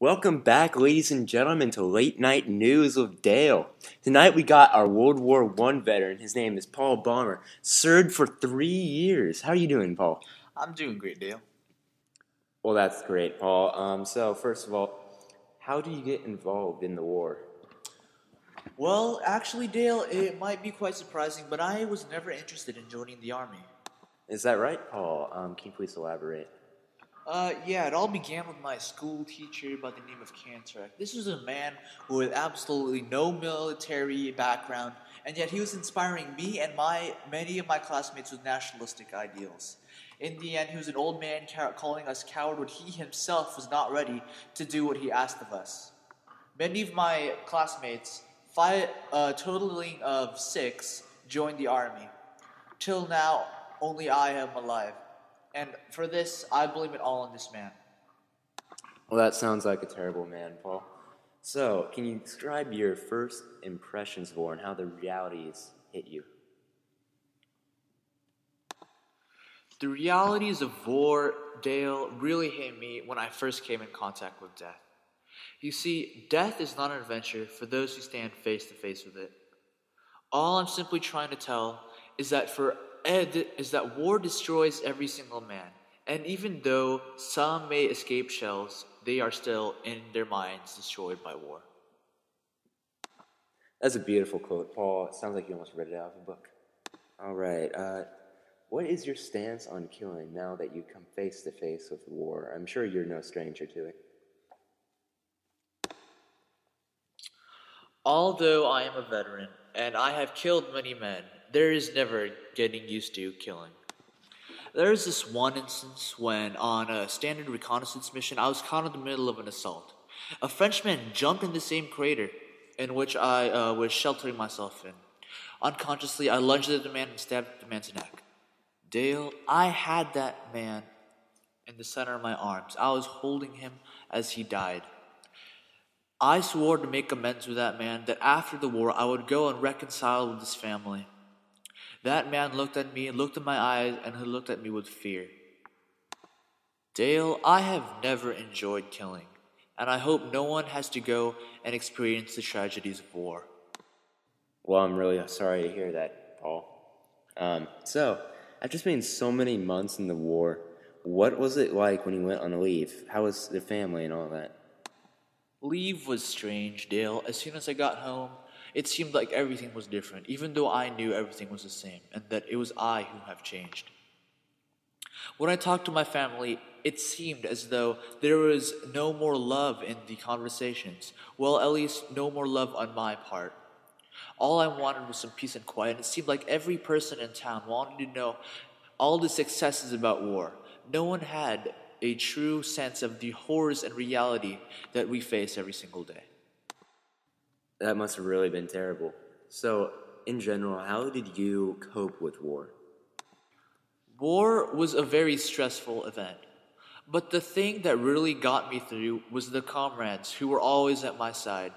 Welcome back, ladies and gentlemen, to Late Night News with Dale. Tonight we got our World War I veteran. His name is Paul Bäumer. Served for 3 years. How are you doing, Paul? I'm doing great, Dale. Well, that's great, Paul. So first of all, how do you get involved in the war? Well, actually, Dale, it might be quite surprising, but I was never interested in joining the army. Is that right, Paul? Can you please elaborate? Yeah, it all began with my school teacher by the name of Canete. This was a man with absolutely no military background, and yet he was inspiring me and many of my classmates with nationalistic ideals. In the end, he was an old man calling us coward when he himself was not ready to do what he asked of us. Many of my classmates, totaling of 6, joined the army. Till now, only I am alive. And for this, I blame it all on this man. Well, that sounds like a terrible man, Paul. So, can you describe your first impressions of war and how the realities hit you? The realities of war, Dale, really hit me when I first came in contact with death. You see, death is not an adventure for those who stand face to face with it. All I'm simply trying to tell is that war destroys every single man. And even though some may escape shells, they are still, in their minds, destroyed by war. That's a beautiful quote, Paul. It sounds like you almost read it out of a book. All right. What is your stance on killing now that you come face to face with war? I'm sure you're no stranger to it. Although I am a veteran, and I have killed many men, there is never getting used to killing. There is this one instance when, on a standard reconnaissance mission, I was caught in the middle of an assault. A Frenchman jumped in the same crater in which I was sheltering myself in. Unconsciously, I lunged at the man and stabbed the man's neck. Dale, I had that man in the center of my arms. I was holding him as he died. I swore to make amends with that man, that after the war I would go and reconcile with his family. That man looked at me, looked in my eyes, and he looked at me with fear. Dale, I have never enjoyed killing, and I hope no one has to go and experience the tragedies of war. Well, I'm really sorry to hear that, Paul. So, after spending so many months in the war, what was it like when you went on leave? How was the family and all that? Leave was strange, Dale. As soon as I got home, it seemed like everything was different, even though I knew everything was the same, and that it was I who have changed. When I talked to my family, it seemed as though there was no more love in the conversations. Well, at least no more love on my part. All I wanted was some peace and quiet, and it seemed like every person in town wanted to know all the successes about war. No one had a true sense of the horrors and reality that we face every single day. That must have really been terrible. So, in general, how did you cope with war? War was a very stressful event. But the thing that really got me through was the comrades who were always at my side.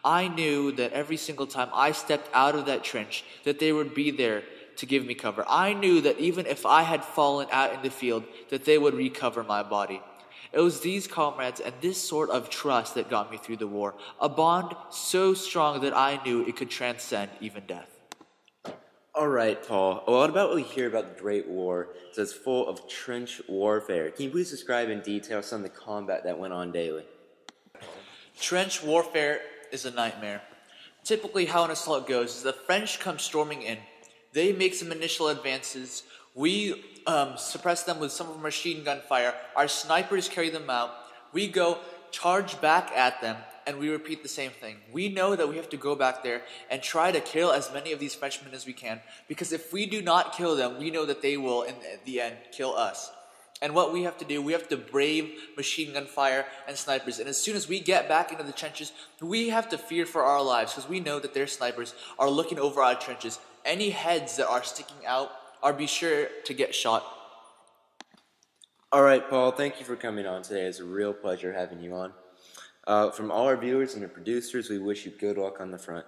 I knew that every single time I stepped out of that trench, that they would be there to give me cover. I knew that even if I had fallen out in the field, that they would recover my body. It was these comrades and this sort of trust that got me through the war, a bond so strong that I knew it could transcend even death. All right, Paul. Well, what about what we hear about the Great War? So it's full of trench warfare. Can you please describe in detail some of the combat that went on daily? Trench warfare is a nightmare. Typically how an assault goes is the French come storming in. They make some initial advances. We suppress them with some of our machine gun fire. Our snipers carry them out. We go charge back at them, and we repeat the same thing. We know that we have to go back there and try to kill as many of these Frenchmen as we can, because if we do not kill them, we know that they will, in the end, kill us. And what we have to do, we have to brave machine gun fire and snipers. And as soon as we get back into the trenches, we have to fear for our lives, because we know that their snipers are looking over our trenches. Any heads that are sticking out are be sure to get shot. All right, Paul, thank you for coming on today. It's a real pleasure having you on. From all our viewers and the producers, we wish you good luck on the front.